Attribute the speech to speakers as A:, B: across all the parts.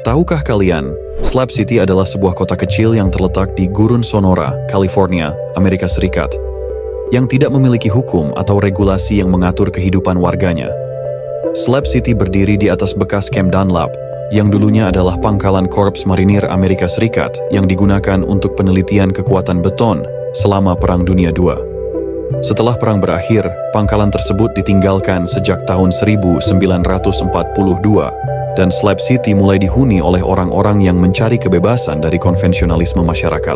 A: Tahukah kalian, Slab City adalah sebuah kota kecil yang terletak di Gurun Sonora, California, Amerika Serikat, yang tidak memiliki hukum atau regulasi yang mengatur kehidupan warganya. Slab City berdiri di atas bekas Camp Dunlap, yang dulunya adalah pangkalan Korps Marinir Amerika Serikat yang digunakan untuk penelitian kekuatan beton selama Perang Dunia II. Setelah perang berakhir, pangkalan tersebut ditinggalkan sejak tahun 1942, dan Slab City mulai dihuni oleh orang-orang yang mencari kebebasan dari konvensionalisme masyarakat.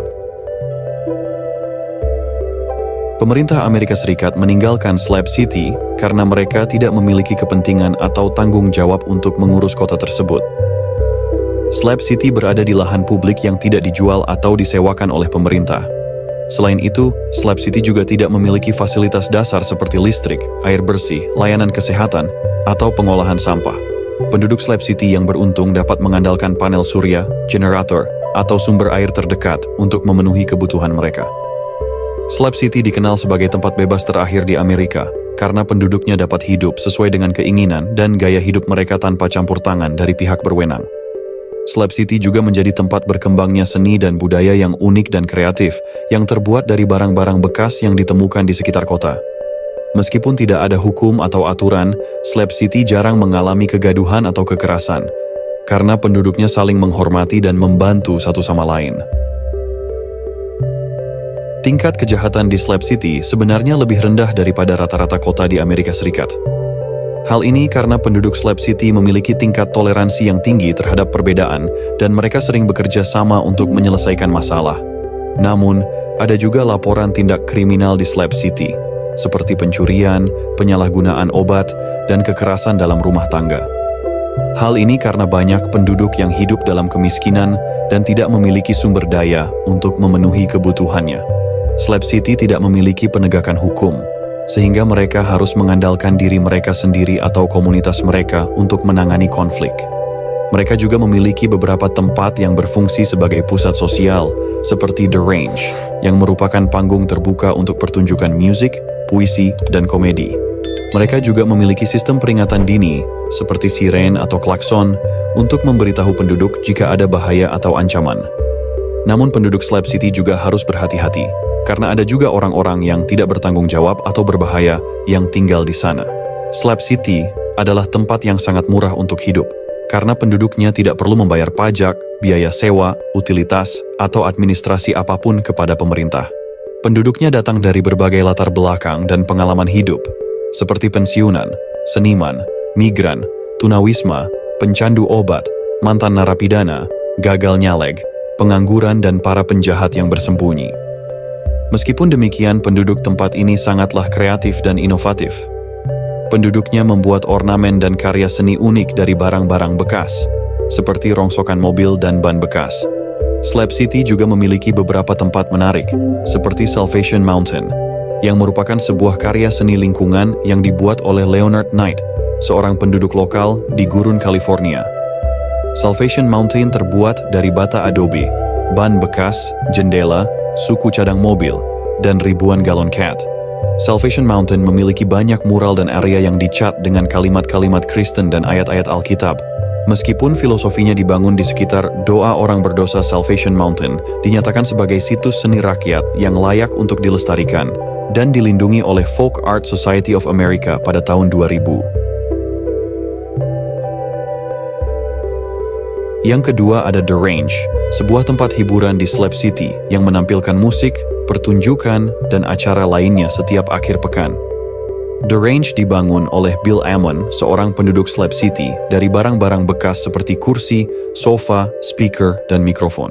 A: Pemerintah Amerika Serikat meninggalkan Slab City karena mereka tidak memiliki kepentingan atau tanggung jawab untuk mengurus kota tersebut. Slab City berada di lahan publik yang tidak dijual atau disewakan oleh pemerintah. Selain itu, Slab City juga tidak memiliki fasilitas dasar seperti listrik, air bersih, layanan kesehatan, atau pengolahan sampah. Penduduk Slab City yang beruntung dapat mengandalkan panel surya, generator, atau sumber air terdekat untuk memenuhi kebutuhan mereka. Slab City dikenal sebagai tempat bebas terakhir di Amerika karena penduduknya dapat hidup sesuai dengan keinginan dan gaya hidup mereka tanpa campur tangan dari pihak berwenang. Slab City juga menjadi tempat berkembangnya seni dan budaya yang unik dan kreatif yang terbuat dari barang-barang bekas yang ditemukan di sekitar kota. Meskipun tidak ada hukum atau aturan, Slab City jarang mengalami kegaduhan atau kekerasan karena penduduknya saling menghormati dan membantu satu sama lain. Tingkat kejahatan di Slab City sebenarnya lebih rendah daripada rata-rata kota di Amerika Serikat. Hal ini karena penduduk Slab City memiliki tingkat toleransi yang tinggi terhadap perbedaan dan mereka sering bekerja sama untuk menyelesaikan masalah. Namun, ada juga laporan tindak kriminal di Slab City, seperti pencurian, penyalahgunaan obat, dan kekerasan dalam rumah tangga. Hal ini karena banyak penduduk yang hidup dalam kemiskinan dan tidak memiliki sumber daya untuk memenuhi kebutuhannya. Slab City tidak memiliki penegakan hukum, sehingga mereka harus mengandalkan diri mereka sendiri atau komunitas mereka untuk menangani konflik. Mereka juga memiliki beberapa tempat yang berfungsi sebagai pusat sosial, seperti The Range, yang merupakan panggung terbuka untuk pertunjukan musik, puisi, dan komedi. Mereka juga memiliki sistem peringatan dini, seperti siren atau klakson, untuk memberitahu penduduk jika ada bahaya atau ancaman. Namun penduduk Slab City juga harus berhati-hati, karena ada juga orang-orang yang tidak bertanggung jawab atau berbahaya yang tinggal di sana. Slab City adalah tempat yang sangat murah untuk hidup, karena penduduknya tidak perlu membayar pajak, biaya sewa, utilitas, atau administrasi apapun kepada pemerintah. Penduduknya datang dari berbagai latar belakang dan pengalaman hidup, seperti pensiunan, seniman, migran, tunawisma, pencandu obat, mantan narapidana, gagal nyaleg, pengangguran, dan para penjahat yang bersembunyi. Meskipun demikian, penduduk tempat ini sangatlah kreatif dan inovatif. Penduduknya membuat ornamen dan karya seni unik dari barang-barang bekas, seperti rongsokan mobil dan ban bekas. Slab City juga memiliki beberapa tempat menarik, seperti Salvation Mountain, yang merupakan sebuah karya seni lingkungan yang dibuat oleh Leonard Knight, seorang penduduk lokal di Gurun, California. Salvation Mountain terbuat dari bata adobe, ban bekas, jendela, suku cadang mobil, dan ribuan galon cat. Salvation Mountain memiliki banyak mural dan area yang dicat dengan kalimat-kalimat Kristen dan ayat-ayat Alkitab. Meskipun filosofinya dibangun di sekitar doa orang berdosa, Salvation Mountain dinyatakan sebagai situs seni rakyat yang layak untuk dilestarikan dan dilindungi oleh Folk Art Society of America pada tahun 2000. Yang kedua ada The Range, sebuah tempat hiburan di Slab City yang menampilkan musik, pertunjukan, dan acara lainnya setiap akhir pekan. The Range dibangun oleh Bill Ammon, seorang penduduk Slab City, dari barang-barang bekas seperti kursi, sofa, speaker, dan mikrofon.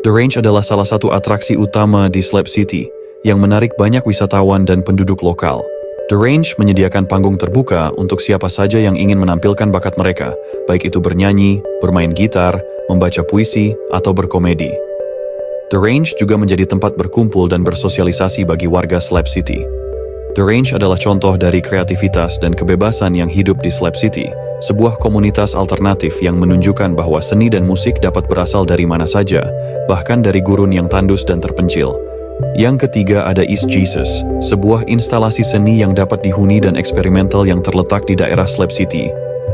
A: The Range adalah salah satu atraksi utama di Slab City yang menarik banyak wisatawan dan penduduk lokal. The Range menyediakan panggung terbuka untuk siapa saja yang ingin menampilkan bakat mereka, baik itu bernyanyi, bermain gitar, membaca puisi, atau berkomedi. The Range juga menjadi tempat berkumpul dan bersosialisasi bagi warga Slab City. The Range adalah contoh dari kreativitas dan kebebasan yang hidup di Slab City, sebuah komunitas alternatif yang menunjukkan bahwa seni dan musik dapat berasal dari mana saja, bahkan dari gurun yang tandus dan terpencil. Yang ketiga ada East Jesus, sebuah instalasi seni yang dapat dihuni dan eksperimental yang terletak di daerah Slab City.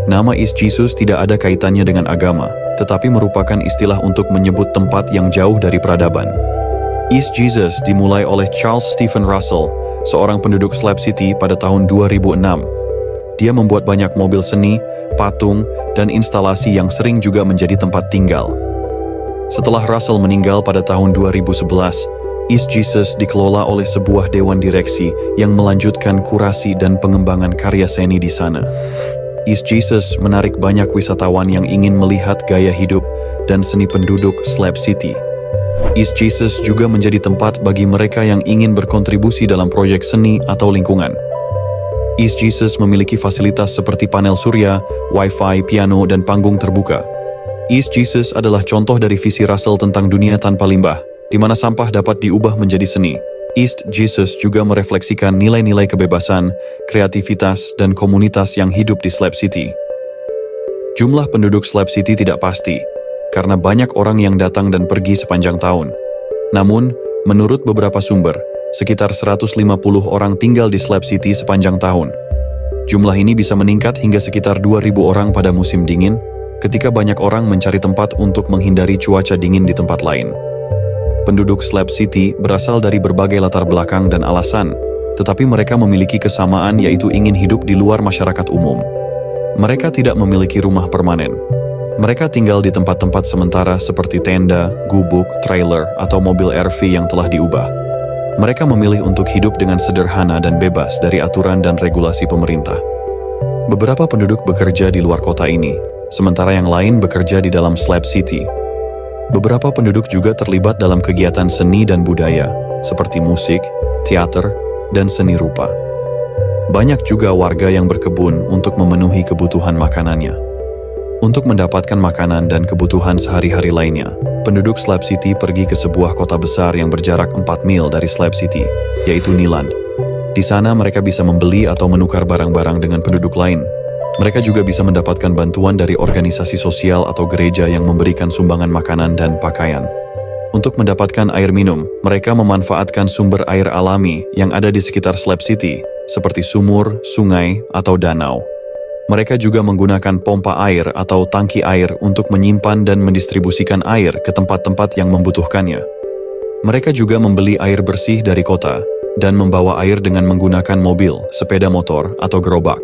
A: Nama East Jesus tidak ada kaitannya dengan agama, tetapi merupakan istilah untuk menyebut tempat yang jauh dari peradaban. East Jesus dimulai oleh Charles Stephen Russell, seorang penduduk Slab City pada tahun 2006. Dia membuat banyak mobil seni, patung, dan instalasi yang sering juga menjadi tempat tinggal. Setelah Russell meninggal pada tahun 2011, East Jesus dikelola oleh sebuah dewan direksi yang melanjutkan kurasi dan pengembangan karya seni di sana. East Jesus menarik banyak wisatawan yang ingin melihat gaya hidup dan seni penduduk Slab City. East Jesus juga menjadi tempat bagi mereka yang ingin berkontribusi dalam proyek seni atau lingkungan. East Jesus memiliki fasilitas seperti panel surya, wifi, piano, dan panggung terbuka. East Jesus adalah contoh dari visi Russell tentang dunia tanpa limbah, di mana sampah dapat diubah menjadi seni. East Jesus juga merefleksikan nilai-nilai kebebasan, kreativitas, dan komunitas yang hidup di Slab City. Jumlah penduduk Slab City tidak pasti, karena banyak orang yang datang dan pergi sepanjang tahun. Namun, menurut beberapa sumber, sekitar 150 orang tinggal di Slab City sepanjang tahun. Jumlah ini bisa meningkat hingga sekitar 2.000 orang pada musim dingin, ketika banyak orang mencari tempat untuk menghindari cuaca dingin di tempat lain. Penduduk Slab City berasal dari berbagai latar belakang dan alasan, tetapi mereka memiliki kesamaan yaitu ingin hidup di luar masyarakat umum. Mereka tidak memiliki rumah permanen. Mereka tinggal di tempat-tempat sementara seperti tenda, gubuk, trailer, atau mobil RV yang telah diubah. Mereka memilih untuk hidup dengan sederhana dan bebas dari aturan dan regulasi pemerintah. Beberapa penduduk bekerja di luar kota ini, sementara yang lain bekerja di dalam Slab City. Beberapa penduduk juga terlibat dalam kegiatan seni dan budaya, seperti musik, teater, dan seni rupa. Banyak juga warga yang berkebun untuk memenuhi kebutuhan makanannya. Untuk mendapatkan makanan dan kebutuhan sehari-hari lainnya, penduduk Slab City pergi ke sebuah kota besar yang berjarak 4 mil dari Slab City, yaitu Niland. Di sana mereka bisa membeli atau menukar barang-barang dengan penduduk lain. Mereka juga bisa mendapatkan bantuan dari organisasi sosial atau gereja yang memberikan sumbangan makanan dan pakaian. Untuk mendapatkan air minum, mereka memanfaatkan sumber air alami yang ada di sekitar Slab City, seperti sumur, sungai, atau danau. Mereka juga menggunakan pompa air atau tangki air untuk menyimpan dan mendistribusikan air ke tempat-tempat yang membutuhkannya. Mereka juga membeli air bersih dari kota dan membawa air dengan menggunakan mobil, sepeda motor, atau gerobak.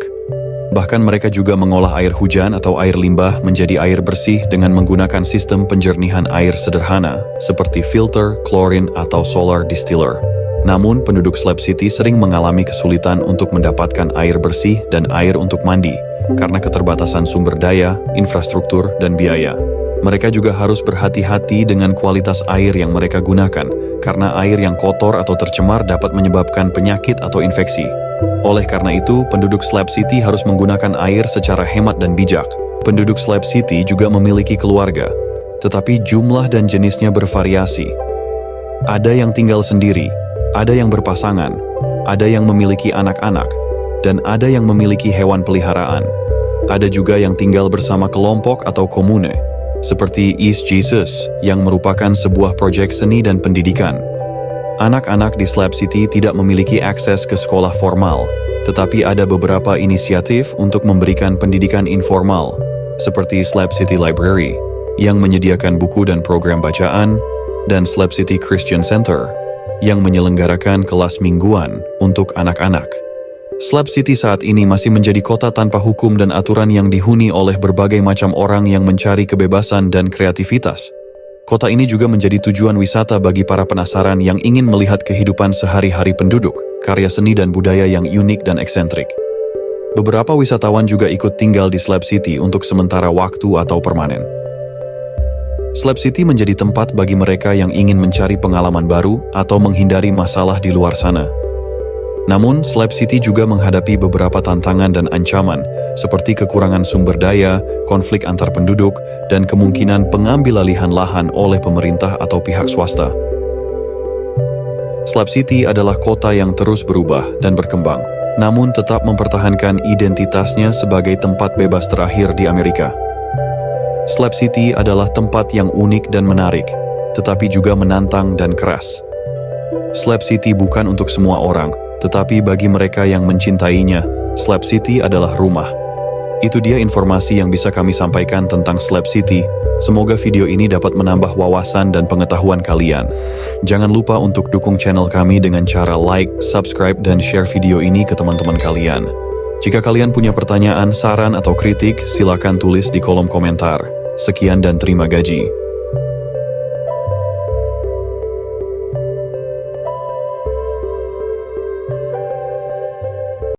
A: Bahkan mereka juga mengolah air hujan atau air limbah menjadi air bersih dengan menggunakan sistem penjernihan air sederhana seperti filter, klorin, atau solar distiller. Namun, penduduk Slab City sering mengalami kesulitan untuk mendapatkan air bersih dan air untuk mandi karena keterbatasan sumber daya, infrastruktur, dan biaya. Mereka juga harus berhati-hati dengan kualitas air yang mereka gunakan karena air yang kotor atau tercemar dapat menyebabkan penyakit atau infeksi. Oleh karena itu, penduduk Slab City harus menggunakan air secara hemat dan bijak. Penduduk Slab City juga memiliki keluarga, tetapi jumlah dan jenisnya bervariasi. Ada yang tinggal sendiri, ada yang berpasangan, ada yang memiliki anak-anak, dan ada yang memiliki hewan peliharaan. Ada juga yang tinggal bersama kelompok atau komune, seperti East Jesus, yang merupakan sebuah proyek seni dan pendidikan. Anak-anak di Slab City tidak memiliki akses ke sekolah formal, tetapi ada beberapa inisiatif untuk memberikan pendidikan informal, seperti Slab City Library, yang menyediakan buku dan program bacaan, dan Slab City Christian Center, yang menyelenggarakan kelas mingguan untuk anak-anak. Slab City saat ini masih menjadi kota tanpa hukum dan aturan yang dihuni oleh berbagai macam orang yang mencari kebebasan dan kreativitas. Kota ini juga menjadi tujuan wisata bagi para penasaran yang ingin melihat kehidupan sehari-hari penduduk, karya seni dan budaya yang unik dan eksentrik. Beberapa wisatawan juga ikut tinggal di Slab City untuk sementara waktu atau permanen. Slab City menjadi tempat bagi mereka yang ingin mencari pengalaman baru atau menghindari masalah di luar sana. Namun, Slab City juga menghadapi beberapa tantangan dan ancaman, seperti kekurangan sumber daya, konflik antar penduduk, dan kemungkinan pengambilalihan lahan oleh pemerintah atau pihak swasta. Slab City adalah kota yang terus berubah dan berkembang, namun tetap mempertahankan identitasnya sebagai tempat bebas terakhir di Amerika. Slab City adalah tempat yang unik dan menarik, tetapi juga menantang dan keras. Slab City bukan untuk semua orang, tetapi bagi mereka yang mencintainya, Slab City adalah rumah. Itu dia informasi yang bisa kami sampaikan tentang Slab City. Semoga video ini dapat menambah wawasan dan pengetahuan kalian. Jangan lupa untuk dukung channel kami dengan cara like, subscribe, dan share video ini ke teman-teman kalian. Jika kalian punya pertanyaan, saran, atau kritik, silakan tulis di kolom komentar. Sekian dan terima gaji.